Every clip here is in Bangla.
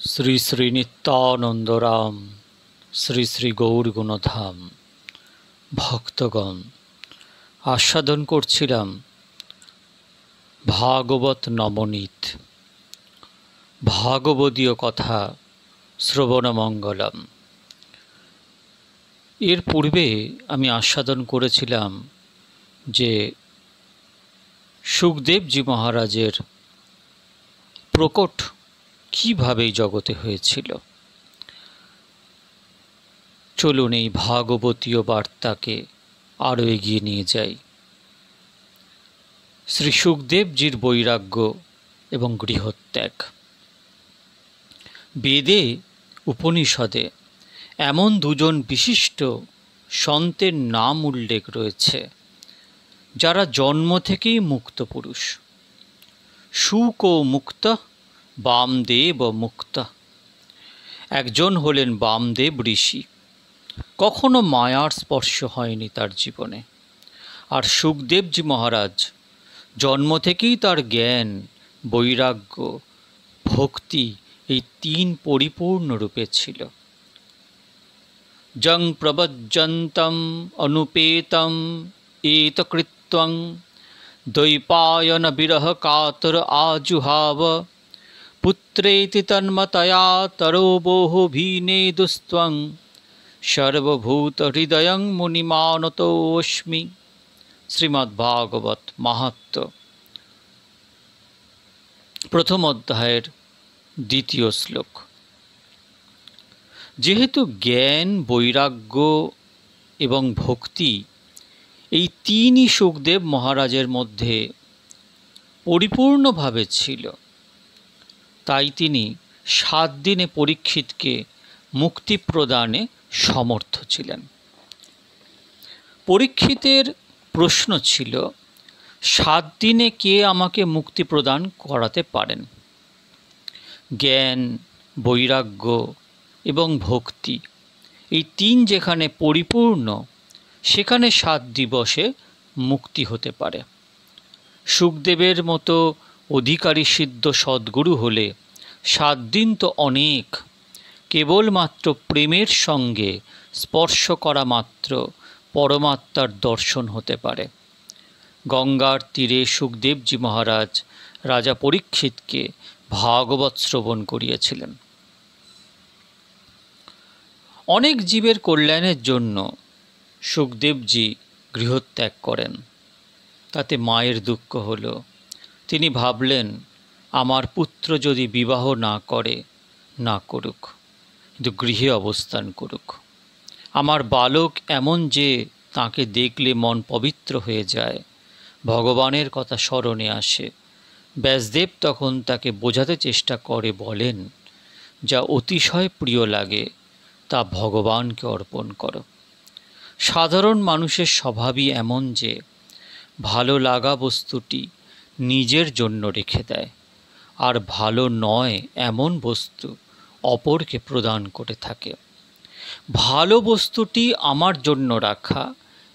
শ্রী শ্রী নিত্যানন্দরাম শ্রী শ্রী গৌরগুণধাম ভক্তগণ, আস্বাদন করছিলাম ভাগবত নবনীত, ভাগবদীয় কথা শ্রবণমঙ্গলম। এর পূর্বে আমি আস্বাদন করেছিলাম যে শুকদেবজি মহারাজের প্রকট কীভাবে জগতে হয়েছিল। চলুন এই ভাগবতীয় বার্তাকে আরও এগিয়ে নিয়ে যাই। শ্রী শুকদেবজির বৈরাগ্য এবং গৃহত্যাগ। বেদে উপনিষদে এমন দুজন বিশিষ্ট সন্তের নাম উল্লেখ রয়েছে যারা জন্ম থেকেই মুক্ত পুরুষ। শুক ও মুক্ত, বামদেব মুক্ত। একজন হলেন বামদেব ঋষি, কখনো মায়ার স্পর্শ হয়নি তার জীবনে। আর শুকদেবজি মহারাজ জন্ম থেকেই তার জ্ঞান, বৈরাগ্য, ভক্তি এই তিন পরিপূর্ণ রূপে ছিল। জং প্রবজ্জন্তম অনুপেতম এতকৃত্যং দ্বৈপায়ন বিরহ কাতর আজুহাব পুত্রেতি তন্মতয়া তরোবোহ ভীনেদুস্ত্বং সর্বভূত হৃদয়ং মুনিমানতোস্মি। শ্রীমদ্ভাগবত মাহাত্ম্য প্রথম অধ্যায়ের দ্বিতীয় শ্লোক। যেহেতু জ্ঞান, বৈরাগ্য এবং ভক্তি এই তিনই শুকদেব মহারাজের মধ্যে পরিপূর্ণভাবে ছিল, তাই তিনি 7 দিনে পরীক্ষিতকে মুক্তি প্রদানে সমর্থ ছিলেন। পরীক্ষিতের প্রশ্ন ছিল, 7 দিনে কে আমাকে মুক্তি প্রদান করাতে পারেন? জ্ঞান, বৈরাগ্য এবং ভক্তি এই তিন যেখানে পরিপূর্ণ, সেখানে 7 দিবসে মুক্তি হতে পারে। শুকদেবের মতো অধিকারী সিদ্ধ সদ্গুরু হলে 7 দিন তো অনেক। কেবলমাত্র প্রেমের সঙ্গে স্পর্শ করা মাত্র পরমাত্মার দর্শন হতে পারে। গঙ্গার তীরে শুকদেবজি মহারাজ রাজা পরীক্ষিতকে ভাগবত শ্রবণ করিয়েছিলেন। অনেক জীবের কল্যাণের জন্য শুকদেবজি গৃহত্যাগ করেন। তাতে মায়ের দুঃখ হলো। তিনি ভাবলেন, আমার পুত্র যদি বিবাহ না করে, না করুক, কিন্তু গৃহে অবস্থান করুক। আমার বালক এমন যে তাকে দেখলে মন পবিত্র হয়ে যায়, ভগবানের কথা স্মরণে আসে। ব্যাসদেব তখন তাকে বোঝাতে চেষ্টা করে বলেন, যা অতিশয় প্রিয় লাগে তা ভগবানকে অর্পণ করো। সাধারণ মানুষের স্বভাবই এমন যে ভালো লাগা বস্তুটি নিজের জন্য রেখে দেয়, আর ভালো নয় এমন বস্তু অপরকে প্রদান করে থাকে। ভালো বস্তুটি আমার জন্য রাখা,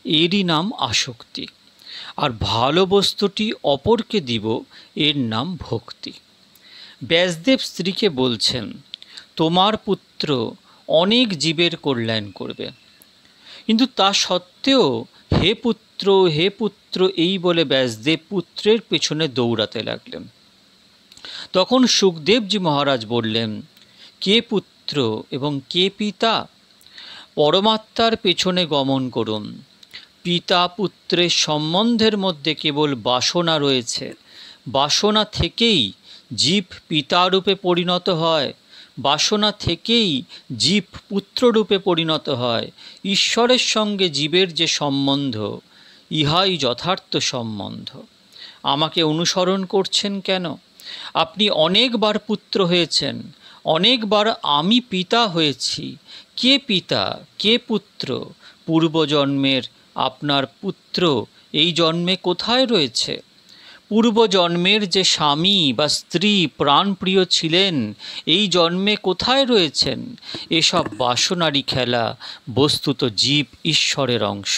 এরই নাম আসক্তি। আর ভালো বস্তুটি অপরকে দিব, এর নাম ভক্তি। ব্যাসদেব স্ত্রীকে বলছেন, তোমার পুত্র অনেক জীবের কল্যাণ করবে, কিন্তু তা সত্ত্বেও হে পুত্র, হে পুত্র এই বলে ব্যাসদেব পুত্রের পেছনে দৌড়াতে লাগলেন। তখন শুকদেবজি মহারাজ বললেন, কে পুত্র এবং কে পিতা? পরমাত্মার পেছনে গমন করুন। পিতা পুত্রের সম্বন্ধের মধ্যে কেবল বাসনা রয়েছে। বাসনা থেকেই জীব পিতারূপে পরিণত হয়, বাসনা থেকেই জীব পুত্ররূপে পরিণত হয়। ঈশ্বরের সঙ্গে জীবের যে সম্বন্ধ, ইহাই যথার্থ সম্বন্ধ। আমাকে অনুসরণ করছেন কেন? আপনি অনেকবার পুত্র হয়েছেন, অনেকবার আমি পিতা হয়েছি। কে পিতা, কে পুত্র? পূর্বজন্মের আপনার পুত্র এই জন্মে কোথায় রয়েছে? পূর্বজন্মের যে স্বামী বা স্ত্রী প্রাণপ্রিয় ছিলেন, এই জন্মে কোথায় রয়েছেন? এসব বাসনারই খেলা, বস্তুত জীব ঈশ্বরের অংশ।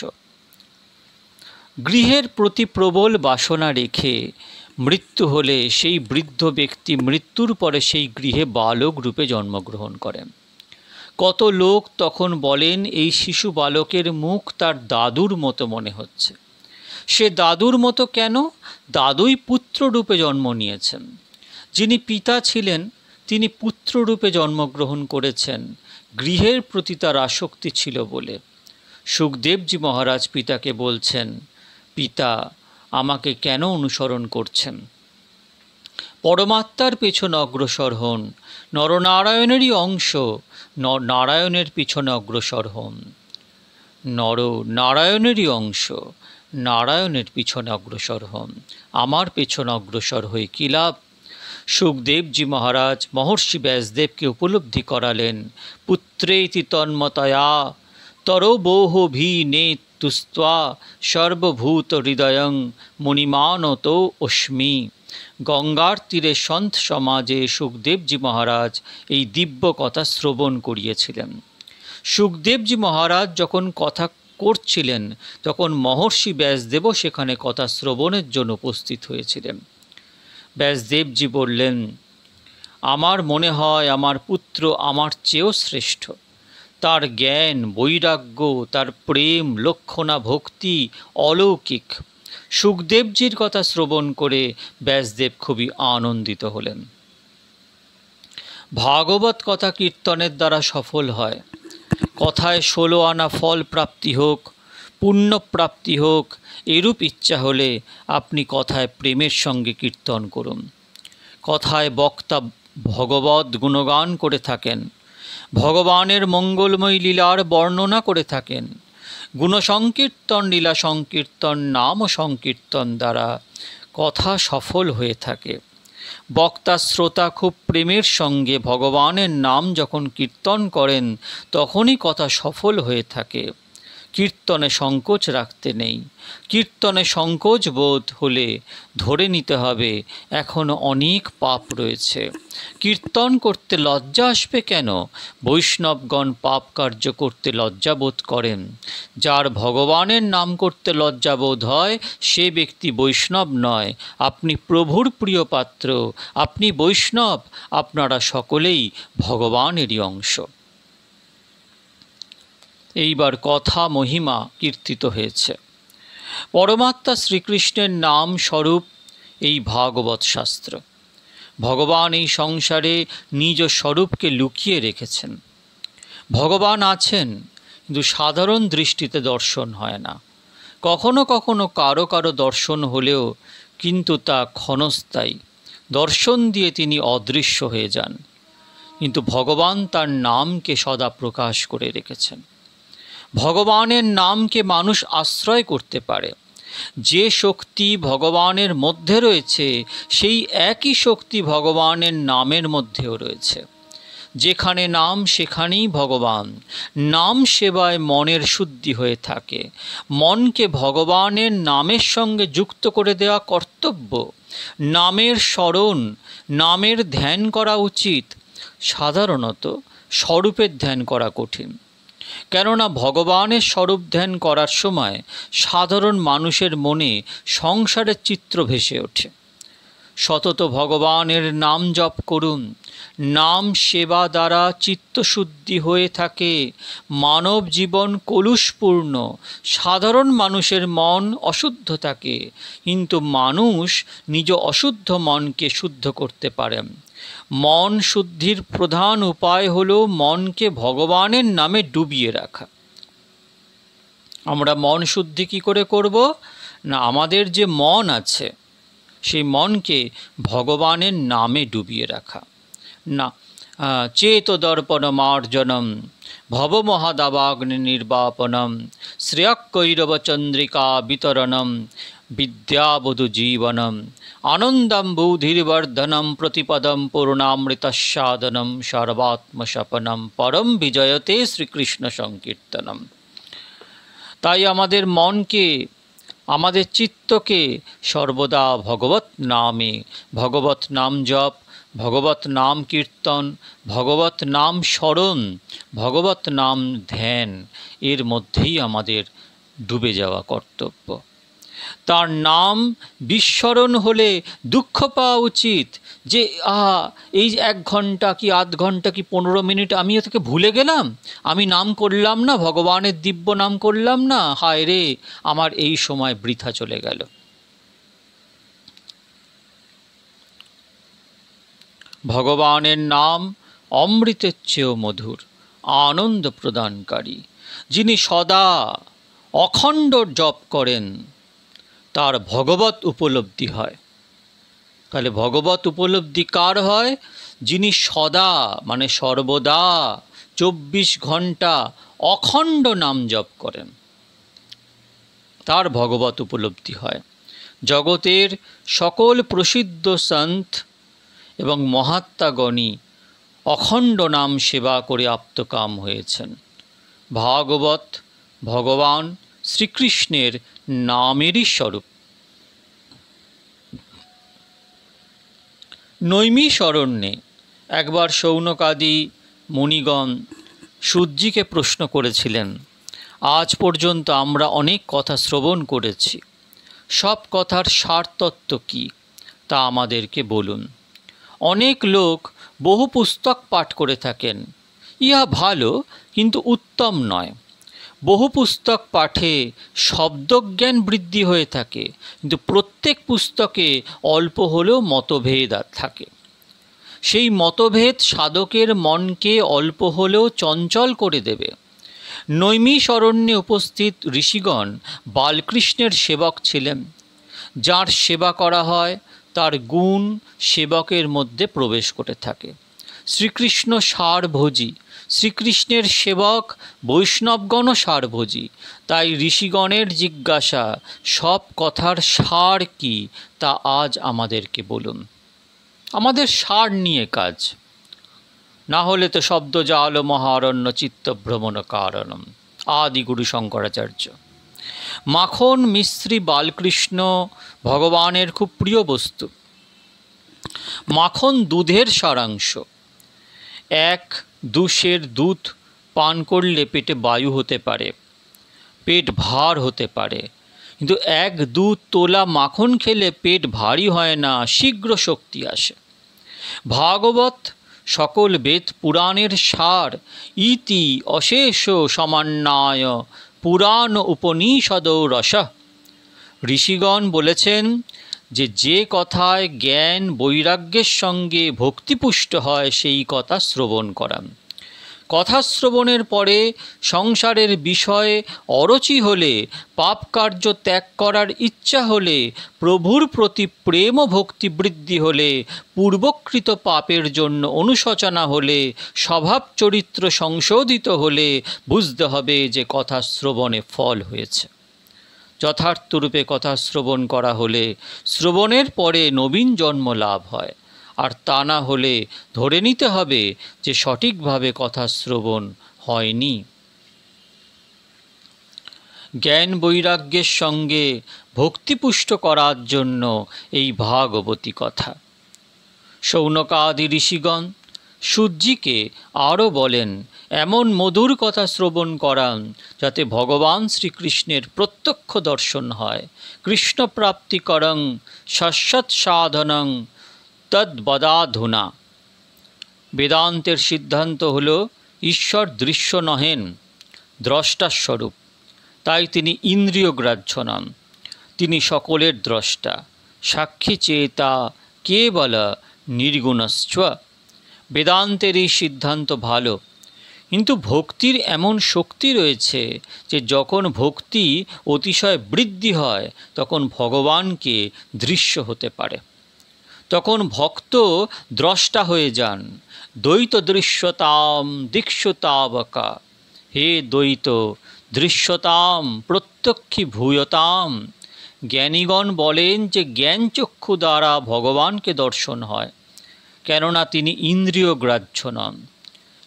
গৃহের প্রতি প্রবল বাসনা রেখে মৃত্যু হলে সেই বৃদ্ধ ব্যক্তি মৃত্যুর পরে সেই গৃহে বালক রূপে জন্মগ্রহণ করেন। কত লোক তখন বলেন এই শিশু বালকের মুখ তার দাদুর মতো মনে হচ্ছে। সে দাদুর মতো কেন? দাদুই পুত্ররূপে জন্ম নিয়েছেন। যিনি পিতা ছিলেন তিনি পুত্ররূপে জন্মগ্রহণ করেছেন, গৃহের প্রতি তার আসক্তি ছিল বলে। সুখদেবজি মহারাজ পিতাকে বলছেন, পিতা আমাকে কেন অনুসরণ করছেন? পরমাত্মার পেছনে অগ্রসর হন, নরনারায়ণেরই অংশ, নারায়ণের পিছনে অগ্রসর হন। নর নারায়ণেরই অংশ, নারায়ণের পিছনে অগ্রসর হন। আমার পেছনে অগ্রসর হয়ে কী লাভ? সুখদেবজি মহারাজ মহর্ষি ব্যাসদেবকে উপলব্ধি করালেন, পুত্রেতি তন্মতয়া তরবৌহভিনেতুস্ত্বা সর্বভূত হৃদয়ং মুনিমানত অস্মি। গঙ্গার তীরে সন্ত সমাজে সুখদেবজি মহারাজ এই দিব্য কথা শ্রবণ করিয়েছিলেন। সুখদেবজি মহারাজ যখন কথা করছিলেন তখন মহর্ষি ব্যাসদেবও সেখানে কথা শ্রবণের জন্য উপস্থিত হয়েছিলেন। ব্যাসদেবজি বললেন, আমার মনে হয় আমার পুত্র আমার চেয়েও শ্রেষ্ঠ। তার জ্ঞান, বৈরাগ্য, তার প্রেম, লক্ষণা, ভক্তি অলৌকিক। সুখদেবজির কথা শ্রবণ করে ব্যাসদেব খুবই আনন্দিত হলেন। ভাগবত কথা কীর্তনের দ্বারা সফল হয়। কথায় 16 আনা ফল প্রাপ্তি হোক, পুণ্য প্রাপ্তি হোক, এরূপ ইচ্ছা হলে আপনি কথায় প্রেমের সঙ্গে কীর্তন করুন। কথায় বক্তা ভগবত গুণগান করে থাকেন, ভগবানের মঙ্গলময় লীলার বর্ণনা করে থাকেন। গুণসংকীর্তন, লীলা সংকীর্তন, নাম সংকীর্তন দ্বারা কথা সফল হয়ে থাকে। বক্তা শ্রোতা খুব প্রেমের সঙ্গে ভগবানের নাম যখন কীর্তন করেন তখনই কথা সফল হয়ে থাকে। কীর্তনে সংকোচ রাখতে নেই। কীর্তনে সংকোচ বোধ হলে ধরে নিতে হবে এখনও অনেক পাপ রয়েছে। কীর্তন করতে লজ্জা আসবে কেন? বৈষ্ণবগণ পাপ কার্য করতে লজ্জাবোধ করেন। যার ভগবানের নাম করতে লজ্জাবোধ হয় সে ব্যক্তি বৈষ্ণব নয়। আপনি প্রভুর প্রিয় পাত্র, আপনি বৈষ্ণব, আপনারা সকলেই ভগবানেরই অংশ। এইবার কথা মহিমা কীর্তিত হয়েছে। পরমাত্মা শ্রীকৃষ্ণের নাম স্বরূপ এই ভাগবত শাস্ত্র। ভগবান এই সংসারে নিজ স্বরূপকে লুকিয়ে রেখেছেন। ভগবান আছেন, কিন্তু সাধারণ দৃষ্টিতে দর্শন হয় না। কখনো কখনো কারো কারো দর্শন হলেও কিন্তু তা ক্ষণস্থায়ী। দর্শন দিয়ে তিনি অদৃশ্য হয়ে যান। কিন্তু ভগবান তার নামকে সদা প্রকাশ করে রেখেছেন। ভগবানের নামকে মানুষ আশ্রয় করতে পারে। যে শক্তি ভগবানের মধ্যে রয়েছে সেই একই শক্তি ভগবানের নামের মধ্যেও রয়েছে। যেখানে নাম সেখানেই ভগবান। নাম সেবায় মনের শুদ্ধি হয়ে থাকে। মনকে ভগবানের নামের সঙ্গে যুক্ত করে দেওয়া কর্তব্য। নামের স্মরণ, নামের ধ্যান করা উচিত। সাধারণত স্বরূপের ধ্যান করা কঠিন। কেননা ভগবানের স্বরূপ ধ্যান করার সময় সাধারণ মানুষের মনে সংসারের চিত্র ভেসে ওঠে। সতত ভগবানের নাম জপ করুন। নাম সেবা দ্বারা চিত্তশুদ্ধি হয়ে থাকে। মানব জীবন কলুষপূর্ণ। সাধারণ মানুষের মন অশুদ্ধ থাকে, কিন্তু মানুষ নিজ অশুদ্ধ মনকে শুদ্ধ করতে পারেন। মন শুদ্ধির প্রধান উপায় হলো মনকে ভগবানের নামে ডুবিয়ে রাখা। আমরা মন শুদ্ধি কী করে করব? না, আমাদের যে মন আছে সেই মনকে ভগবানের নামে ডুবিয়ে রাখা। না, চেতদর্পণমার্জনম ভবমহাদাবাগ্নি নির্বাপনম শ্রেয়কৈরবচন্দ্রিকা বিতরণম বিদ্যাবধূ জীবনম আনন্দম্বুধির্বর্ধনম প্রতিপদম পূর্ণামৃতস্বাদনম সর্বাত্মসপনম পরম বিজয়তে শ্রীকৃষ্ণ সংকীর্তনম। তাই আমাদের মনকে, আমাদের চিত্তকে সর্বদা ভগবত নামে, ভগবত নাম জপ, ভগবত নাম কীর্তন, ভগবত নাম স্মরণ, ভগবত নাম ধ্যান, এর মধ্যেই আমাদের ডুবে যাওয়া কর্তব্য। তার নাম বিস্মরণ হলে দুঃখ পাওয়া উচিত যে এই 1 ঘন্টা কি আধ ঘন্টা কি 15 মিনিট আমি এটাকে ভুলে গেলাম, আমি নাম করলাম না, ভগবানের দিব্য নাম করলাম না, হায় রে আমার এই সময় বৃথা চলে গেল। ভগবানের নাম অমৃতের চেয়েও মধুর, আনন্দ প্রদানকারী। যিনি সদা অখণ্ড জপ করেন তার ভগবত উপলব্ধি হয়। তাহলে ভগবত উপলব্ধি কার হয়? যিনি সদা মানে সর্বদা 24 ঘন্টা অখণ্ড নাম জপ করেন, তার ভগবত উপলব্ধি হয়। জগতের সকল প্রসিদ্ধ সন্ত এবং মহাত্মাগণই অখণ্ড নাম সেবা করে আপ্তকাম হয়েছেন। ভাগবত ভগবান শ্রীকৃষ্ণের নামেরই স্বরূপ। নৈমিষারণ্যে একবার শৌনকাদি মুনিগণ সূর্যিকে প্রশ্ন করেছিলেন, আজ পর্যন্ত আমরা অনেক কথা শ্রবণ করেছি, সব কথার সারতত্ত্ব কী তা আমাদেরকে বলুন। অনেক লোক বহু পুস্তক পাঠ করে থাকেন, ইহা ভালো কিন্তু উত্তম নয়। বহু পুস্তক পাঠে শব্দজ্ঞান বৃদ্ধি হয়ে থাকে, কিন্তু প্রত্যেক পুস্তকে অল্প হলেও মতভেদ থাকে। সেই মতভেদ সাধকের মনকে অল্প হলেও চঞ্চল করে দেবে। নৈমিষারণ্যে উপস্থিত ঋষিগণ বালকৃষ্ণের সেবক ছিলেন। যার সেবা করা হয় তার গুণ সেবকের মধ্যে প্রবেশ করে থাকে। শ্রীকৃষ্ণ সারভোজী, শ্রীকৃষ্ণের সেবক বৈষ্ণবগণও সারভোজী। তাই ঋষিগণের জিজ্ঞাসা, সব কথার সার কি তা আজ আমাদেরকে বলুন। আমাদের সার নিয়ে কাজ, না হলে তো শব্দজাল মহারণ্য চিত্তভ্রমণ কারণম। আদি গুরু শঙ্করাচার্য। মাখন মিশ্রি বালকৃষ্ণ ভগবানের খুব প্রিয় বস্তু। মাখন দুধের সারাংশ। 1-2 সের দুধ পান করলে পেটে বায়ু হতে পারে, পেট ভার হতে পারে, কিন্তু 1-2 তোলা মাখন খেলে পেট ভারী হয় না, শীঘ্র শক্তি আসে। ভাগবত সকল বেদ পুরাণের সার। ইতি অশেষ সমান্নায় পুরাণ উপনিষদৌ রস। ঋষিগণ বলেছেন যে কথায় জ্ঞান বৈরাগ্যের সঙ্গে ভক্তিপুষ্ট হয় সেই কথা শ্রবণ করান। কথা শ্রবণের পরে সংসারের বিষয়ে অরুচি হলে, পাপ কার্য ত্যাগ করার ইচ্ছা হলে, প্রভুর প্রতি প্রেম ও ভক্তি বৃদ্ধি হলে, পূর্বকৃত পাপের জন্য অনুশোচনা হলে, স্বভাব চরিত্র সংশোধিত হলে বুঝতে হবে যে কথা শ্রবণে ফল হয়েছে। যথার্থরূপে কথা শ্রবণ করা হলে শ্রবণের পরে নবীন জন্ম লাভ হয়, আর তা না হলে ধরে নিতে হবে যে সঠিকভাবে কথা শ্রবণ হয়নি। জ্ঞান বৈরাগ্যের সঙ্গে ভক্তিপুষ্ট করার জন্য এই ভাগবতী কথা। শৌনকাদি ঋষিগণ সূর্যিকে আরও বলেন, এমন মধুর কথা শ্রবণ করান যাতে ভগবান শ্রীকৃষ্ণের প্রত্যক্ষ দর্শন হয়। কৃষ্ণপ্রাপ্তি করং শাশ্বত সাধনং তদ্বদাধুনা। বেদান্তের সিদ্ধান্ত হল ঈশ্বর দৃশ্য নহেন, দ্রষ্টাস্বরূপ। তাই তিনি ইন্দ্রিয়গ্রাহ্য নন, তিনি সকলের দ্রষ্টা, সাক্ষী চেতা কেবল নির্গুণশ্চ। বেদান্তের এই সিদ্ধান্ত ভালো, কিন্তু ভক্তির এমন শক্তি রয়েছে যে যখন ভক্তি অতিশয় বৃদ্ধি হয় তখন ভগবানকে দৃশ্য হতে পারে, তখন ভক্ত দ্রষ্টা হয়ে যান। দ্বৈত দৃশ্যতাম দীক্ষুতাবকা। হে দ্বৈত, দৃশ্যতাম প্রত্যক্ষী ভূয়তাম। জ্ঞানীগণ বলেন যে জ্ঞান চক্ষু দ্বারা ভগবানকে দর্শন হয়, কেননা তিনি ইন্দ্রিয় গ্রাহ্য নন।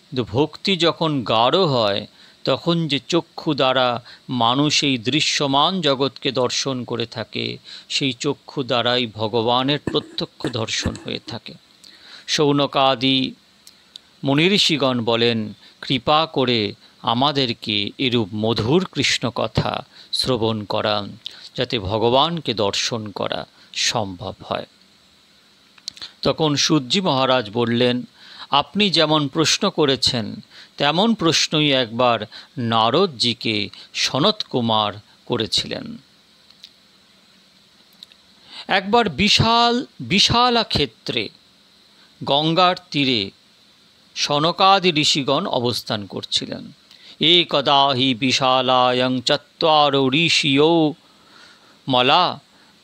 কিন্তু ভক্তি যখন গাঢ় হয় তখন যে চক্ষু দ্বারা মানুষ এই দৃশ্যমান জগৎকে দর্শন করে থাকে, সেই চক্ষু দ্বারাই ভগবানের প্রত্যক্ষ দর্শন হয়ে থাকে। শৌনকাদি মুনিঋষিগণ বলেন, কৃপা করে আমাদেরকে এরূপ মধুর কৃষ্ণ কথা শ্রবণ করান, যাতে ভগবানকে দর্শন করা সম্ভব হয়। তখন সূতজি মহারাজ বললেন, আপনি যেমন প্রশ্ন করেছেন তেমন প্রশ্নই একবার নারদজিকে সনত কুমার করেছিলেন। একবার বিশালা ক্ষেত্রে গঙ্গার তীরে সনকাদি ঋষিগণ অবস্থান করছিলেন। একদা হি বিশালায়ং চত্বারো ঋষিয়ো মলা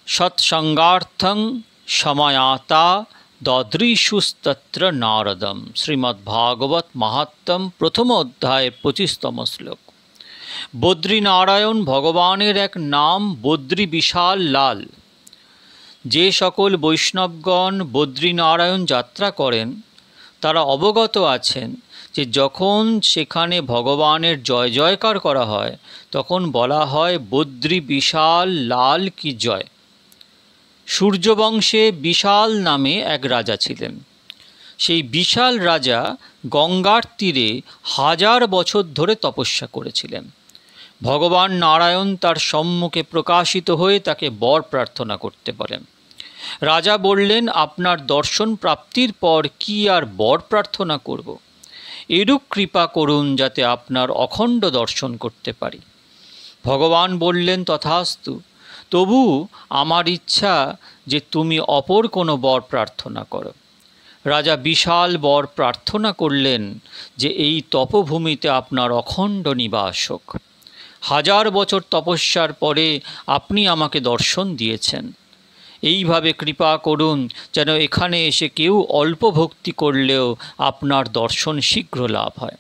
সৎসঙ্গার্থং সময়াতা দদৃশুস্তত্র নারদম। শ্রীমদ্ভাগবত মাহাত্ম্যম প্রথম অধ্যায় 25তম শ্লোক। বদ্রীনারায়ণ ভগবানের এক নাম বদ্রী বিশাল লাল। যে সকল বৈষ্ণবগণ বদ্রীনারায়ণ যাত্রা করেন তারা অবগত আছেন যে যখন সেখানে ভগবানের জয় জয়কার করা হয় তখন বলা হয় বদ্রী বিশাল লাল কি জয়। সূর্যবংশে বিশাল নামে এক রাজা ছিলেন। সেই বিশাল রাজা গঙ্গার তীরে 1000 বছর ধরে তপস্যা করেছিলেন। ভগবান নারায়ণ তার সম্মুখে প্রকাশিত হয়ে তাকে বর প্রার্থনা করতে বলেন। রাজা বললেন, আপনার দর্শন প্রাপ্তির পর কি আর বর প্রার্থনা করব? এরূপ কৃপা করুন যাতে আপনার অখণ্ড দর্শন করতে পারি। ভগবান বললেন, তথাস্তু। তবু আমার ইচ্ছা যে তুমি অপর কোনো বর প্রার্থনা করো। রাজা বিশাল বর প্রার্থনা করলেন যে এই তপভূমিতে আপনার অখণ্ড নিবাস হোক। 1000 বছর তপস্যার পরে আপনি আমাকে দর্শন দিয়েছেন। এইভাবে কৃপা করুন যেন এখানে এসে কেউ অল্প ভক্তি করলেও আপনার দর্শন শীঘ্র লাভ হয়।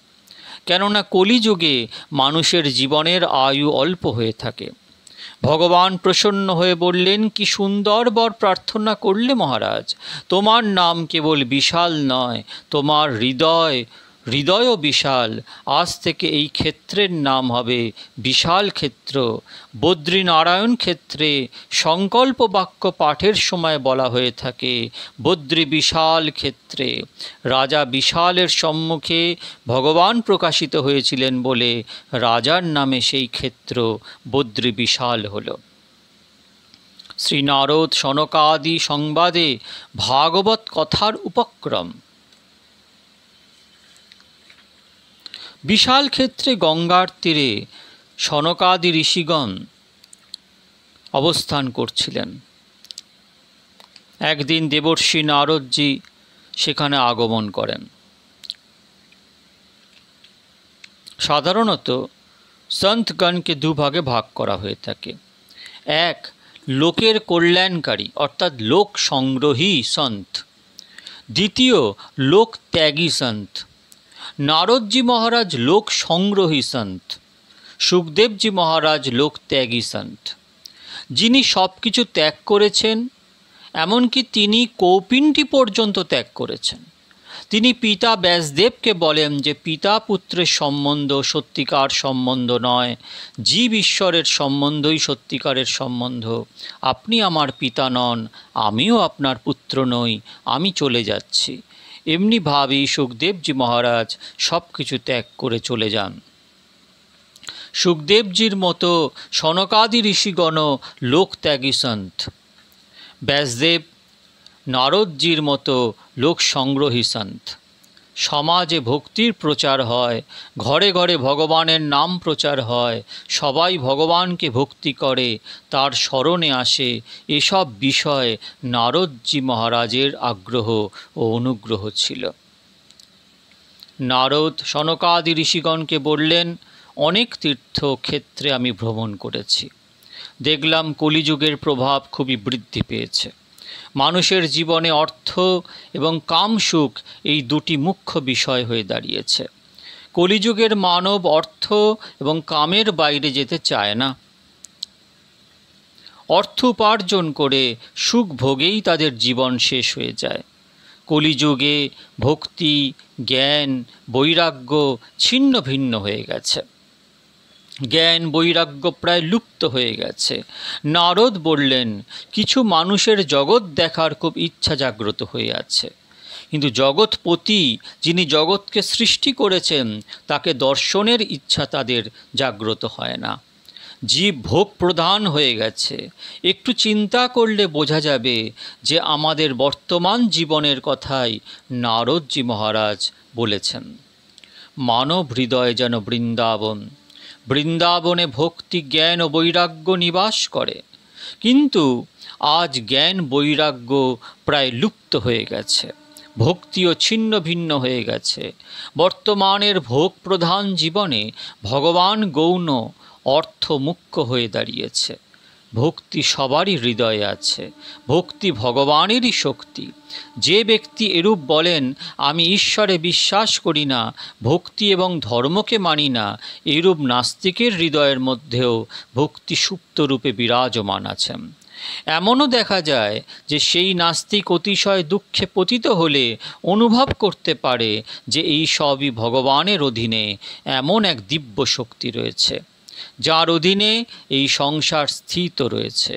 কেননা কলিযুগে মানুষের জীবনের আয়ু অল্প হয়ে থাকে। ভগবান প্রসন্ন হয়ে বললেন, কি সুন্দর বর প্রার্থনা করলে মহারাজ। তোমার নাম কেবল বিশাল নয়, তোমার হৃদয়ও বিশাল। আজ থেকে এই ক্ষেত্রের নাম হবে বিশাল ক্ষেত্র। বদ্রীনারায়ণ ক্ষেত্রে সংকল্প বাক্য পাঠের সময় বলা হয়ে থাকে বদ্রী বিশাল ক্ষেত্রে। রাজা বিশালের সম্মুখে ভগবান প্রকাশিত হয়েছিলেন বলে রাজার নামে সেই ক্ষেত্র বদ্রী বিশাল হল। শ্রী নারদ সনকাদি সংবাদে ভাগবত কথার উপক্রম। বিশাল ক্ষেত্রে গঙ্গার তীরে সনকাদি ঋষিগণ অবস্থান করছিলেন। একদিন দেবর্ষি নারদজি সেখানে আগমন করেন। সাধারণত সন্তগণকে দুভাগে ভাগ করা হয়ে থাকে। এক, লোকের কল্যাণকারী অর্থাৎ লোক সংগ্রহী সন্ত। দ্বিতীয়, লোক ত্যাগী সন্ত। নারদজি মহারাজ লোক সংগ্রহী সন্ত, সুখদেবজি মহারাজ লোক ত্যাগী সন্ত। যিনি সব কিছু ত্যাগ করেছেন, এমনকি তিনি কৌপিনটি পর্যন্ত ত্যাগ করেছেন। তিনি পিতা ব্যাসদেবকে বলেন যে পিতা পুত্রের সম্বন্ধ সত্যিকার সম্বন্ধ নয়, জীব ঈশ্বরের সম্বন্ধই সত্যিকারের সম্বন্ধ। আপনি আমার পিতা নন, আমিও আপনার পুত্র নই, আমি চলে যাচ্ছি। এমনিভাবেই সুখদেবজি মহারাজ সব কিছু ত্যাগ করে চলে যান। সুখদেবজির মতো সনকাদি ঋষিগণও লোকত্যাগী সন্ত। ব্যাসদেব নারদজির মতো লোক সংগ্রহী সন্ত। সমাজে ভক্তির প্রচার হয়, ঘরে ঘরে ভগবানের নাম প্রচার হয়, সবাই ভগবানকে ভক্তি করে, তার স্মরণে আসে, এসব বিষয়ে নারদজি মহারাজের আগ্রহ ও অনুগ্রহ ছিল। নারদ সনকাদি ঋষিগণকে বললেন, অনেক তীর্থক্ষেত্রে আমি ভ্রমণ করেছি, দেখলাম কলিযুগের প্রভাব খুবই বৃদ্ধি পেয়েছে। মানুষের জীবনে অর্থ এবং কামসুখ এই দুটি মুখ্য বিষয় হয়ে দাঁড়িয়েছে। কলিযুগের মানব অর্থ এবং কামের বাইরে যেতে চায় না। অর্থ উপার্জন করে সুখ ভোগেই তাদের জীবন শেষ হয়ে যায়। কলিযুগে ভক্তি, জ্ঞান, বৈরাগ্য ছিন্ন ভিন্ন হয়ে গেছে। জ্ঞান বৈরাগ্য প্রায় লুপ্ত হয়ে গেছে। নারদ বললেন, কিছু মানুষের জগৎ দেখার খুব ইচ্ছা জাগ্রত হয়ে আছে, কিন্তু জগৎপতি যিনি জগৎকে সৃষ্টি করেছেন তাকে দর্শনের ইচ্ছা তাদের জাগ্রত হয় না। জীব ভোগ প্রধান হয়ে গেছে। একটু চিন্তা করলে বোঝা যাবে যে আমাদের বর্তমান জীবনের কথাই নারদজি মহারাজ বলেছেন। মানব হৃদয় যেন বৃন্দাবন, বৃন্দাবনে ভক্তি জ্ঞান ও বৈরাগ্য নিবাস করে। কিন্তু আজ জ্ঞান বৈরাগ্য প্রায় লুপ্ত হয়ে গেছে, ভক্তিও ছিন্ন ভিন্ন হয়ে গেছে। বর্তমানের ভোগ প্রধান জীবনে ভগবান গৌণ, অর্থ মুখ্য হয়ে দাঁড়িয়েছে। ভক্তি সবারই হৃদয়ে আছে, ভক্তি ভগবানেরই শক্তি। যে ব্যক্তি এরূপ বলেন আমি ঈশ্বরে বিশ্বাস করি না, ভক্তি এবং ধর্মকে মানি না, এরূপ নাস্তিকের হৃদয়ের মধ্যেও ভক্তি সুপ্তরূপে বিরাজমান আছেন। এমনও দেখা যায় যে সেই নাস্তিক অতিশয় দুঃখে পতিত হলে অনুভব করতে পারে যে এই সবই ভগবানের অধীনে এমন এক দিব্য শক্তি রয়েছে, যার অধীনে এই সংসার স্থিত রয়েছে।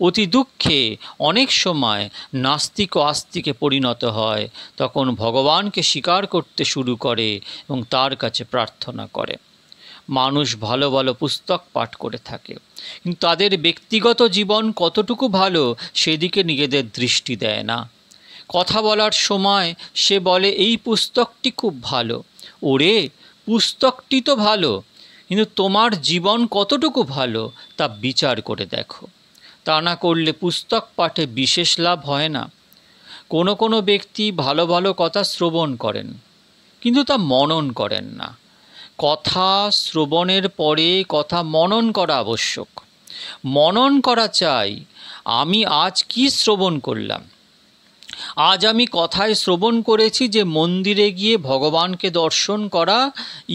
অতি দুঃখে অনেক সময় নাস্তিক ও আস্তিকে পরিণত হয়, তখন ভগবানকে স্বীকার করতে শুরু করে এবং তার কাছে প্রার্থনা করে। মানুষ ভালো ভালো পুস্তক পাঠ করে থাকে, কিন্তু তাদের ব্যক্তিগত জীবন কতটুকু ভালো সেদিকে নিজেদের দৃষ্টি দেয় না। কথা বলার সময় সে বলে এই পুস্তকটি খুব ভালো। ওরে, পুস্তকটি তো ভালো, কিন্তু তোমার জীবন কতটুকু ভালো তা বিচার করে দেখো। তা না করলে পুস্তক পাঠে বিশেষ লাভ হয় না। কোনো কোনো ব্যক্তি ভালো ভালো কথা শ্রবণ করেন, কিন্তু তা মনন করেন না। কথা শ্রবণের পরে কথা মনন করা আবশ্যক। মনন করা চাই, আমি আজ কি শ্রবণ করলাম। আজ আমি কথায় শ্রবণ করেছি যে মন্দিরে গিয়ে ভগবানকে দর্শন করা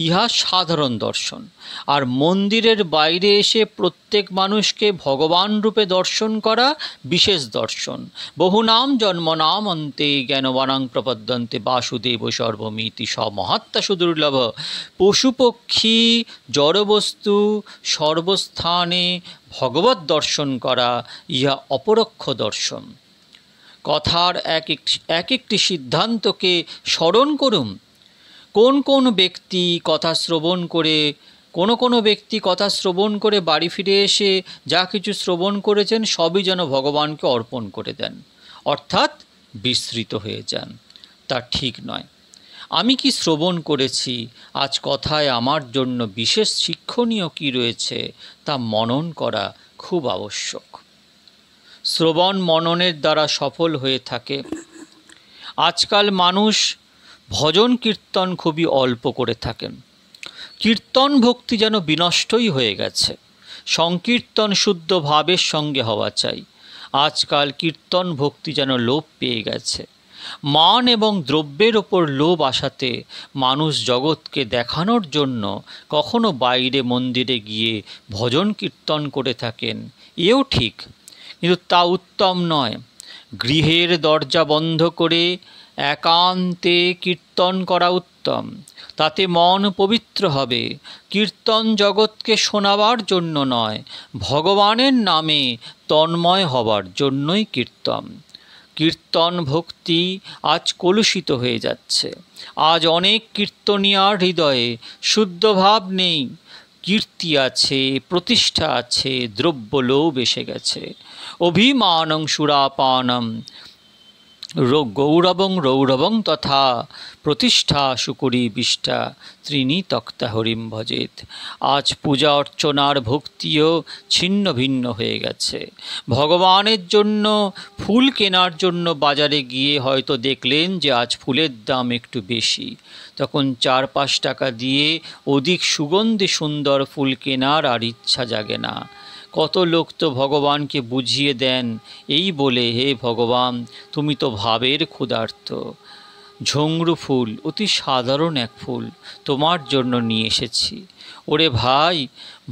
ইহা সাধারণ দর্শন, আর মন্দিরের বাইরে এসে প্রত্যেক মানুষকে ভগবান রূপে দর্শন করা বিশেষ দর্শন। বহুনাম জন্মনাম অন্তে জ্ঞানবানাং প্রপদ্যন্তে বাসুদেব সর্বমিতি সমহাত্মা সুদুর্লভ। পশু পক্ষী জড়বস্তু সর্বস্থানে ভগবত দর্শন করা ইহা অপরোক্ষ দর্শন। কথার এক একটি সিদ্ধান্তকে স্মরণ করুন। কোন কোন ব্যক্তি কথা শ্রবণ করে বাড়ি ফিরে এসে যা কিছু শ্রবণ করেছেন সবই যেন ভগবানকে অর্পণ করে দেন, অর্থাৎ বিস্মৃত হয়ে যান। তা ঠিক নয়। আমি কি শ্রবণ করেছি, আজ কথায় আমার জন্য বিশেষ শিক্ষণীয় কী রয়েছে তা মনন করা খুব আবশ্যক। শ্রবণ মননের দ্বারা সফল হয়ে থাকে। আজকাল মানুষ ভজন কীর্তন খুবই অল্প করে থাকেন। কীর্তন ভক্তি যেন বিনষ্টই হয়ে গেছে। সংকীর্তন শুদ্ধ ভাবের সঙ্গে হওয়া চাই। আজকাল কীর্তন ভক্তি যেন লোপ পেয়ে গেছে। মান এবং দ্রব্যের ওপর লোভ আসাতে মানুষ জগৎকে দেখানোর জন্য কখনো বাইরে মন্দিরে গিয়ে ভজন কীর্তন করে থাকেন, এও ঠিক, কিন্তু তা উত্তম নয়। গৃহের দরজা বন্ধ করে একান্তে কীর্তন করা উত্তম, তাতে মন পবিত্র হবে। কীর্তন জগৎকে শোনাবার জন্য নয়, ভগবানের নামে তন্ময় হবার জন্যই কীর্তন। কীর্তন ভক্তি আজ কলুষিত হয়ে যাচ্ছে। আজ অনেক কীর্তনিয়ার হৃদয়ে শুদ্ধ ভাব নেই। কীর্তি আছে, প্রতিষ্ঠা আছে, দ্রব্যলোভ এসে গেছে। অভিমানং সুরাপানম গৌরবং রৌরবং তথা প্রতিষ্ঠা সুকরী বিষ্ঠা ত্রিণী তক্তা হরিম ভজেত। আজ পূজা অর্চনার ভক্তিও ছিন্ন ভিন্ন হয়ে গেছে। ভগবানের জন্য ফুল কেনার জন্য বাজারে গিয়ে হয়তো দেখলেন যে আজ ফুলের দাম একটু বেশি, তখন 4-5 টাকা দিয়ে অধিক সুগন্ধি সুন্দর ফুল কেনার আর ইচ্ছা জাগে না। কত লোক তো ভগবানকে বুঝিয়ে দেন এই বলে, হে ভগবান তুমি তো ভাবের ক্ষুধার্ত। ঝংরু ফুল অতি সাধারণ এক ফুল, তোমার জন্য নিয়ে এসেছি। ওরে ভাই,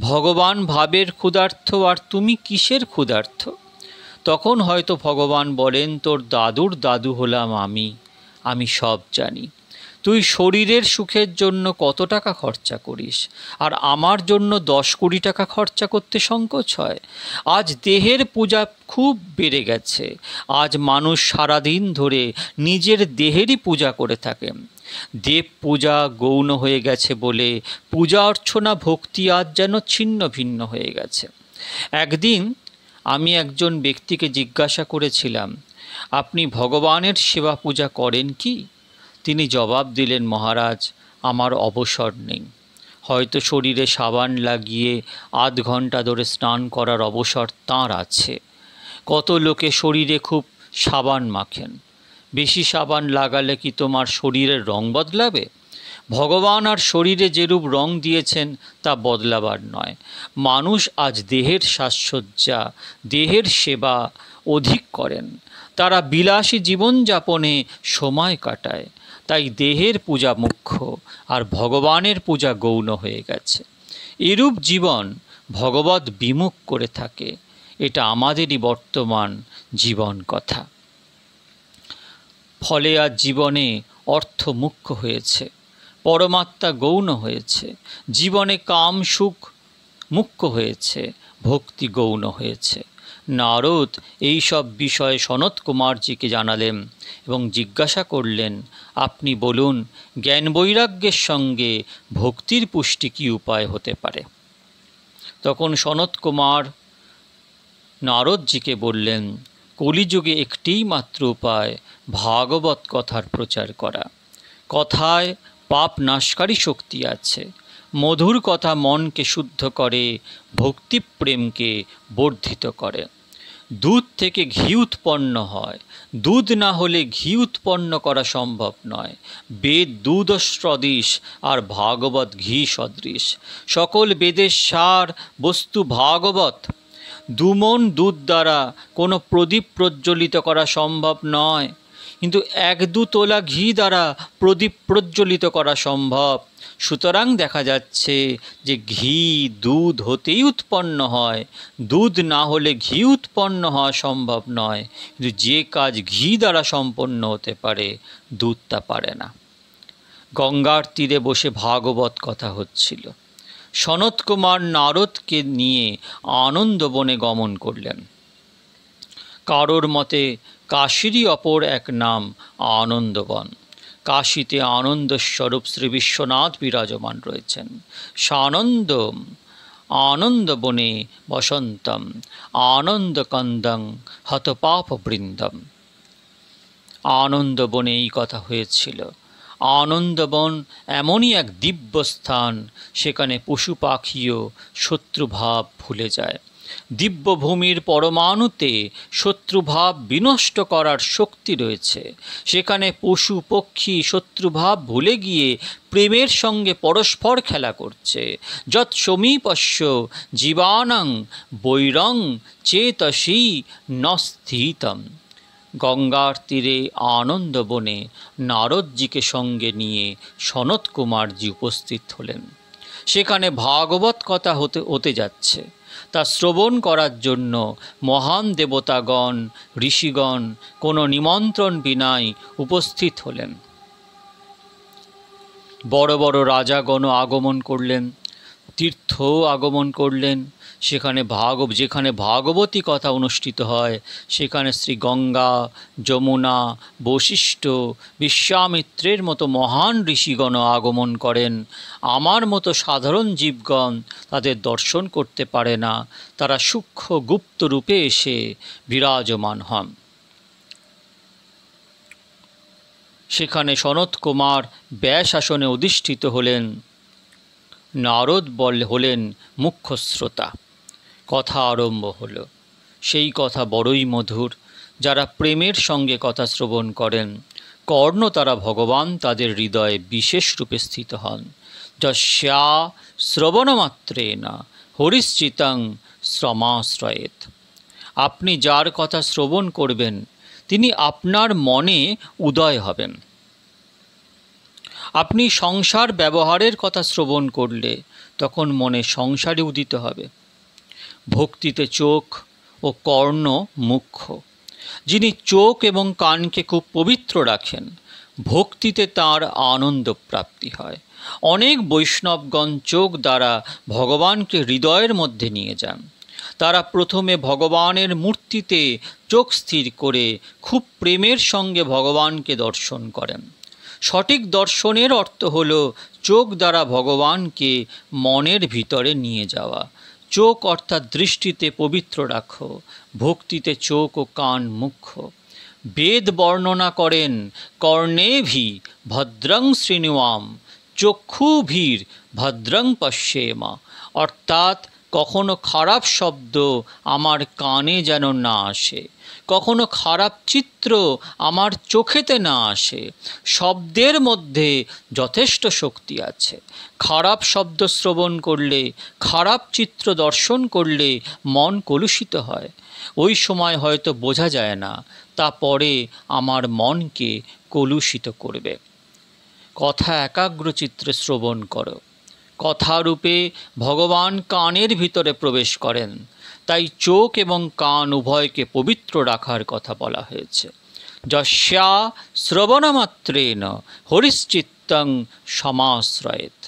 ভগবান ভাবের ক্ষুধার্ত আর তুমি কিসের ক্ষুধার্ত? তখন হয়তো ভগবান বলেন, তোর দাদুর দাদু হলাম আমি সব জানি। তুই শরীরের সুখের জন্য কত টাকা খরচা করিস, আর আমার জন্য 10-20 টাকা খরচা করতে সংকোচ হয়? আজ দেহের পূজা খুব বেড়ে গেছে। আজ মানুষ সারাদিন ধরে নিজের দেহেরই পূজা করে থাকেন। দেব পূজা গৌণ হয়ে গেছে বলে পূজা অর্চনা ভক্তি আজ যেন ছিন্ন ভিন্ন হয়ে গেছে। একদিন আমি একজন ব্যক্তিকে জিজ্ঞাসা করেছিলাম, আপনি ভগবানের সেবা পূজা করেন কি? তিনি জবাব দিলেন, মহারাজ, আমার অবসর নেই। হয়তো শরীরে সাবান লাগিয়ে আধ ঘন্টা ধরে স্নান করার অবসর তাঁর আছে। কত লোকে শরীরে খুব সাবান মাখেন। বেশি সাবান লাগালে কি তোমার শরীরের রং বদলাবে? ভগবান আর শরীরে যেরূপ রং দিয়েছেন তা বদলাবার নয়। মানুষ আজ দেহের সাজসজ্জা, দেহের সেবা অধিক করেন। তারা বিলাসী জীবনযাপনে সময় কাটায়। তাই দেহের পূজা মুখ্য আর ভগবানের পূজা গৌণ হয়ে গেছে। এরূপ জীবন ভগবৎ বিমুখ করে থাকে। এটা আমাদেরই বর্তমান জীবন কথা। ফলে আজ জীবনে অর্থ মুখ্য হয়েছে, পরমাত্মা গৌণ হয়েছে। জীবনে কাম সুখ মুখ্য হয়েছে, ভক্তি গৌণ হয়েছে। নারদ এই সব বিষয়ে সনত কুমারজিকে জানালেন এবং জিজ্ঞাসা করলেন, আপনি বলুন, জ্ঞান বৈরাগ্যের সঙ্গে ভক্তির পুষ্টি কী উপায় হতে পারে? তখন সনত কুমার নারদজিকে বললেন, কলিযুগে একটিই মাত্র উপায়, ভাগবত কথার প্রচার করা। কথায় পাপ নাশকারী শক্তি আছে। মধুর কথা মনকে শুদ্ধ করে, ভক্তিপ্রেমকে বর্ধিত করে। দুধ থেকে ঘি উৎপন্ন হয়, দুধ না হলে ঘি উৎপন্ন করা সম্ভব নয়। বেদ দুধ সদৃশ আর ভাগবত ঘি সদৃশ। সকল বেদের সার বস্তু ভাগবত। দুমন দুধ দ্বারা কোনো প্রদীপ প্রজ্বলিত করা সম্ভব নয়, কিন্তু 1-2 তোলা ঘি দ্বারা প্রদীপ প্রজ্বলিত করা সম্ভব। সুতরাং দেখা যাচ্ছে যে ঘি দুধ হতেই উৎপন্ন হয়। দুধ না হলে ঘি উৎপন্ন হওয়া সম্ভব নয়, কিন্তু যে কাজ ঘি দ্বারা সম্পন্ন হতে পারে দুধ তা পারে না। গঙ্গার তীরে বসে ভাগবত কথা হচ্ছিল। সনত কুমার নারদকে নিয়ে আনন্দবনে গমন করলেন। কারোর মতে কাশীরই অপর এক নাম আনন্দবন। কাশীতে আনন্দস্বরূপ শ্রী বিশ্বনাথ বিরাজমান রয়েছেন। সানন্দ আনন্দবনে বসন্তম আনন্দকন্দং হতপাপবৃন্দম। আনন্দবনে এই কথা হয়েছিল। আনন্দবন এমনই এক দিব্য স্থান, সেখানে পশু পাখিও শত্রুভাব ভুলে যায়। দিব্যভূমির পরমাণুতে শত্রুভাব বিনষ্ট করার শক্তি রয়েছে। সেখানে পশু পক্ষী শত্রুভাব ভুলে গিয়ে প্রেমের সঙ্গে পরস্পর খেলা করছে। যৎ সমীপস্য জীবানাং বৈরং চেতসী নস্থিতম। গঙ্গার তীরে আনন্দবনে নারদজিকে সঙ্গে নিয়ে সনত কুমারজি উপস্থিত হলেন। সেখানে ভাগবত কথা হতে যাচ্ছে। তা শ্রবণ করার জন্য মহান দেবতাগণ ঋষিগণ কোনো নিমন্ত্রণ বিনাই উপস্থিত হলেন। বড় বড় রাজাগণও আগমন করলেন, তীর্থও আগমন করলেন। যেখানে ভাগবতী কথা অনুষ্ঠিত হয় সেখানে শ্রী গঙ্গা, যমুনা, বশিষ্ঠ, বিশ্বামিত্রের মতো মহান ঋষিগণও আগমন করেন। আমার মতো সাধারণ জীবগণ তাদের দর্শন করতে পারে না। তারা সূক্ষ্ম গুপ্ত রূপে এসে বিরাজমান হন। সেখানে সনত কুমার ব্যাস আসনে অধিষ্ঠিত হলেন। নারদ হলেন মুখ্য শ্রোতা। কথা আরম্ভ হলো। সেই কথা বড়ই মধুর। যারা প্রেমের সঙ্গে কথা শ্রবণ করেন, কর্ণ তারা ভগবান তাদের হৃদয়ে বিশেষ রূপে স্থিত হন। যস্যা শ্রবণমাত্রেণ হরিশ্চিতং শ্রমাশ্রয়েত। আপনি যার কথা শ্রবণ করবেন তিনি আপনার মনে উদয় হবেন। আপনি সংসার ব্যবহারের কথা শ্রবণ করলে তখন মনে সংসারই উদিত হবে। ভক্তিতে চোখ ও কর্ণ মুখ্য। যিনি চোখ এবং কানকে খুব পবিত্র রাখেন, ভক্তিতে তাঁর আনন্দ প্রাপ্তি হয়। অনেক বৈষ্ণবগণ চোখ দ্বারা ভগবানকে হৃদয়ের মধ্যে নিয়ে যান। তারা প্রথমে ভগবানের মূর্তিতে চোখ স্থির করে খুব প্রেমের সঙ্গে ভগবানকে দর্শন করেন। সঠিক দর্শনের অর্থ হল চোখ দ্বারা ভগবানকে মনের ভিতরে নিয়ে যাওয়া। চোখ অর্থাৎ দৃষ্টিতে পবিত্র রাখো, ভক্তিতে চোখ ও কান মুখ্য। বেদ বর্ণনা করেন কর্ণেভি ভদ্রং শৃণুয়াম চক্ষুভীর ভদ্রং পশ্যেমা, অর্থাৎ কখনো খারাপ শব্দ আমার কানে যেন না আসে, কখনো খারাপ চিত্র আমার চোখেতে না আসে। শব্দের মধ্যে যথেষ্ট শক্তি আছে। খারাপ শব্দ শ্রবণ করলে, খারাপ চিত্র দর্শন করলে মন কলুষিত হয়। ওই সময় হয়তো বোঝা যায় না, তা পরে আমার মনকে কলুষিত করবে। কথা একাগ্রচিত্তে শ্রবণ করো। কথারূপে ভগবান কানের ভিতরে প্রবেশ করেন, তাই চোখ এবং কান উভয়কে পবিত্র রাখার কথা বলা হয়েছে। যস্যা শ্রবণমাত্রেণ হরিশ্চিত্তং সমাশ্রয়েত।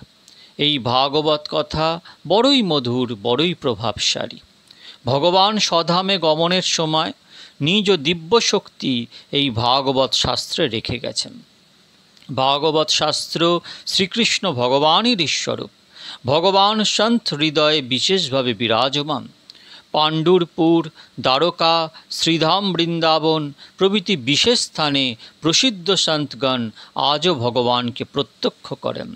এই ভাগবত কথা বড়ই মধুর, বড়ই প্রভাবশালী। ভগবান স্বধামে গমনের সময় নিজ দিব্য শক্তি এই ভাগবত শাস্ত্রে রেখে গেছেন। ভাগবত শাস্ত্র শ্রীকৃষ্ণ ভগবানের ঈশ্বরূপ। ভগবান সন্ত হৃদয়ে বিশেষভাবে বিরাজমান। পাণ্ডুরপুর, দ্বারকা, শ্রীধাম, বৃন্দাবন প্রভৃতি বিশেষ স্থানে প্রসিদ্ধ সন্তগণ আজও ভগবানকে প্রত্যক্ষ করেন।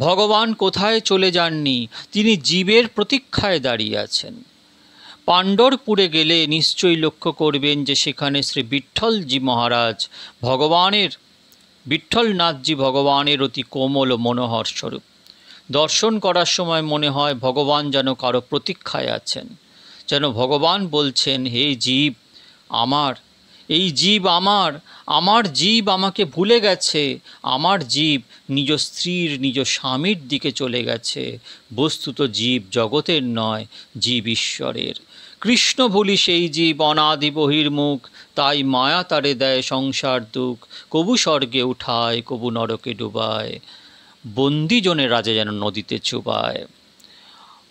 ভগবান কোথায় চলে যাননি, তিনি জীবের প্রতীক্ষায় দাঁড়িয়ে আছেন। পাণ্ডরপুরে গেলে নিশ্চয়ই লক্ষ্য করবেন যে সেখানে শ্রী বিঠ্ঠলজি মহারাজ বিঠ্ঠলনাথজি ভগবানের অতি কোমল ও মনোহর স্বরূপ। দর্শন করার সময় মনে হয় ভগবান যেন কারো প্রতীক্ষায় আছেন, যেন ভগবান বলছেন, হে জীব আমার, এই জীব আমার জীব আমাকে ভুলে গেছে, আমার জীব নিজ স্ত্রীর, নিজ স্বামীর দিকে চলে গেছে। বস্তুত জীব জগতের নয়, জীব ঈশ্বরের। কৃষ্ণ ভুলি সেই জীব অনাদি বহির্মুখ, তাই মায়া তারে দেয় সংসার দুঃখ। কবু স্বর্গে উঠায়, কবু নরকে ডুবায়, বন্দিজনে রাজা যেন নদীতে চুবায়।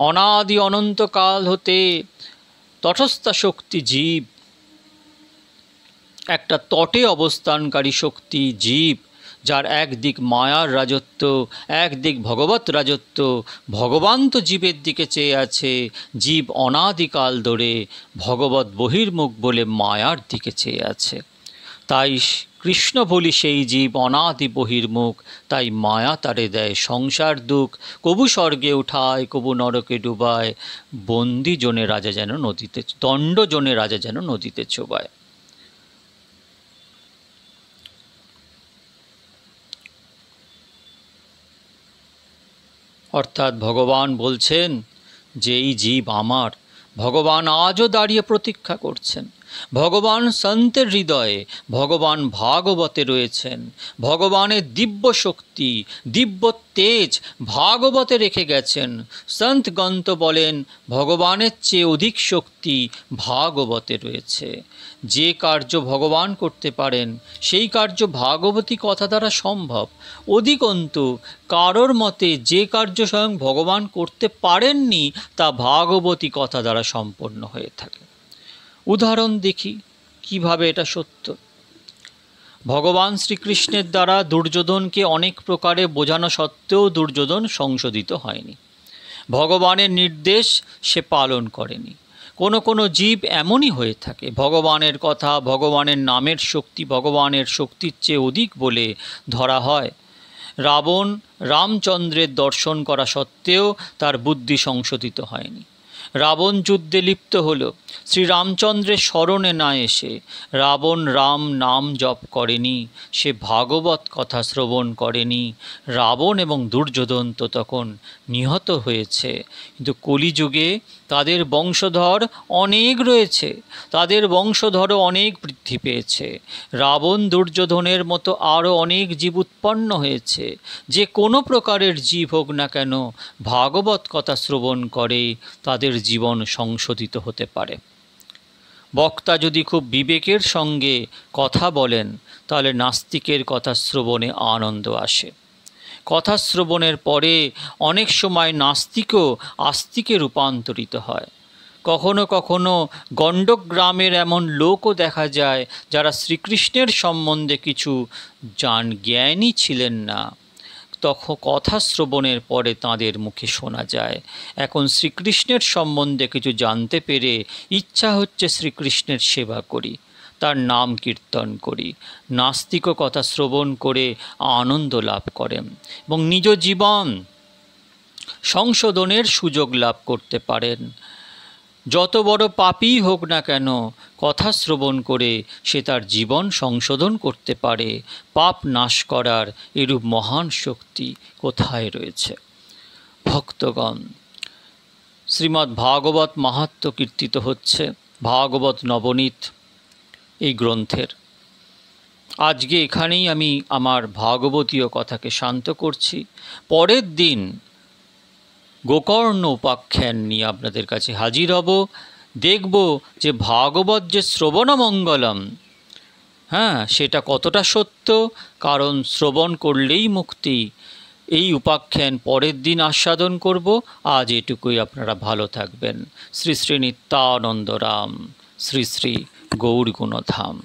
অনাদি অনন্তকাল হতে তটস্থা শক্তি জীব, একটা তটে অবস্থানকারী শক্তি জীব, যার একদিক মায়ার রাজত্ব, একদিক ভগবত রাজত্ব। ভগবান তো জীবের দিকে চেয়ে আছে, জীব অনাদিকাল ধরে ভগবত বহির্মুখ বলে মায়ার দিকে চেয়ে আছে। তাই কৃষ্ণ বলি সেই জীব অনাদি বহির্মুখ, তাই মায়া তারে দেয় সংসার দুঃখ। কবু স্বর্গে উঠায়, কবু নরকে ডুবায়, বন্দিজনে রাজা যেন নদীতে, দণ্ডজনে রাজা যেন নদীতে চোবায়। অর্থাৎ ভগবান বলছেন যে এই জীব আমার। ভগবান আজও দাঁড়িয়ে প্রতীক্ষা করছেন। ভগবান সন্তের হৃদয়ে, ভগবান ভাগবতে রয়েছেন। ভগবানের দিব্য শক্তি, দিব্য তেজ ভাগবতে রেখে গেছেন। সন্তগণ তো বলেন ভগবানের চেয়ে অধিক শক্তি ভাগবতে রয়েছে। যে কার্য ভগবান করতে পারেন সেই কার্য ভাগবতী কথা দ্বারা সম্ভব। অধিকন্তু কারোর মতে যে কার্য স্বয়ং ভগবান করতে পারেননি তা ভাগবতী কথা দ্বারা সম্পন্ন হয়ে থাকে। উদাহরণ দেখি কিভাবে এটা সত্য। ভগবান শ্রীকৃষ্ণের দ্বারা দুর্যোধনকে অনেক প্রকারে বোঝানো সত্ত্বেও দুর্যোধন সংশোধিত হয়নি। ভগবানের নির্দেশ সে পালন করেনি। কোনো জীব এমনই হয়ে থাকে, ভগবানের কথা, ভগবানের নামের শক্তি ভগবানের শক্তির চেয়ে অধিক বলে ধরা হয়। রাবণ রামচন্দ্রের দর্শন করা সত্ত্বেও তার বুদ্ধি সংশোধিত হয়নি। রাবণ যুদ্ধে লিপ্ত হল, শ্রীরামচন্দ্রের স্মরণে না এসে। রাবণ রাম নাম জপ করেনি, সে ভাগবত কথা শ্রবণ করেনি। রাবণ এবং দুর্যোধন তো তখন নিহত হয়েছে, কিন্তু কলিযুগে তাদের বংশধর অনেক রয়েছে, তাদের বংশধরও অনেক বৃদ্ধি পেয়েছে। রাবণ দুর্যোধনের মতো আরও অনেক জীব উৎপন্ন হয়েছে। যে কোনো প্রকারের জীব হোক না কেন, ভাগবত কথা শ্রবণ করে তাদের জীবন সংশোধিত হতে পারে। বক্তা যদি খুব বিবেকের সঙ্গে কথা বলেন তাহলে নাস্তিকের কথা শ্রবণে আনন্দ আসে। কথা শ্রবণের পরে অনেক সময় নাস্তিকও আস্তিকে রূপান্তরিত হয়। কখনো কখনো গণ্ডগ্রামের এমন লোকও দেখা যায় যারা শ্রীকৃষ্ণের সম্বন্ধে কিছু জ্ঞানই ছিলেন না, তখন কথা শ্রবণের পরে তাঁদের মুখে শোনা যায়, এখন শ্রীকৃষ্ণের সম্বন্ধে কিছু জানতে পেরে ইচ্ছা হচ্ছে শ্রীকৃষ্ণের সেবা করি, তার নাম কীর্তন করি। নাস্তিকও কথা শ্রবণ করে আনন্দ লাভ করেন এবং নিজ জীবন সংশোধনের সুযোগ লাভ করতে পারেন। যত বড় পাপীই হোক না কেন, কথা শ্রবণ করে সে তার জীবন সংশোধন করতে পারে। পাপ নাশ করার এরূপ মহান শক্তি কোথায় রয়েছে? ভক্তগণ, শ্রীমদ্ ভাগবত মাহাত্ম্য কীর্তিত হচ্ছে ভাগবত নবনীত এই গ্রন্থের। আজকে এখানেই আমি আমার ভাগবতীয় কথাকে শান্ত করছি। পরের দিন গোকর্ণ উপাখ্যান নিয়ে আপনাদের কাছে হাজির হব। দেখব যে ভাগবত যে শ্রবণমঙ্গলম, সেটা কতটা সত্য, কারণ শ্রবণ করলেই মুক্তি। এই উপাখ্যান পরের দিন আস্বাদন করব। আজ এটুকুই, আপনারা ভালো থাকবেন। শ্রী শ্রী নিত্যানন্দ রাম, শ্রী শ্রী গৌরগুণধাম।